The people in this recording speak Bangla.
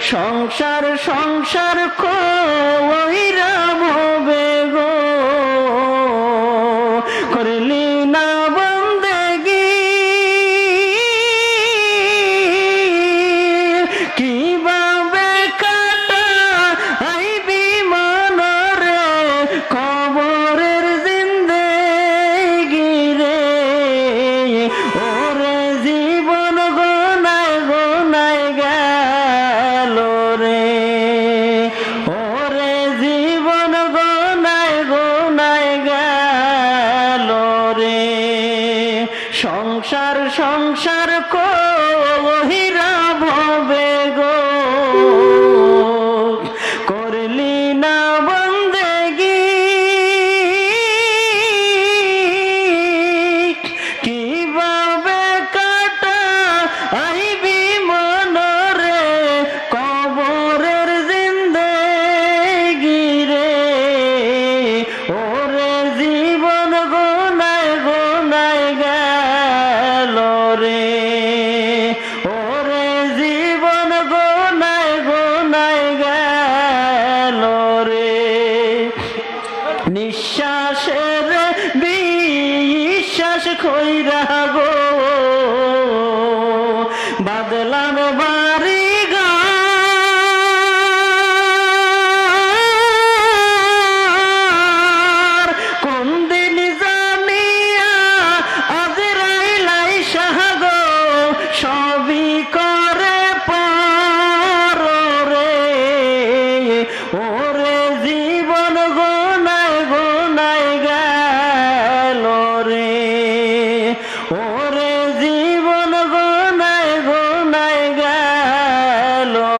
সংসার সংসার কইরা ভবে গো করলি না বন্দেগি কিভাবে কাটা আইবি মনরে কবরের জিন্দেগি রে ওরে জীবন গোনায় গোনায় গেল রে ওরে জীবন গোনায় গোনায় গেল রে সংসার সংসার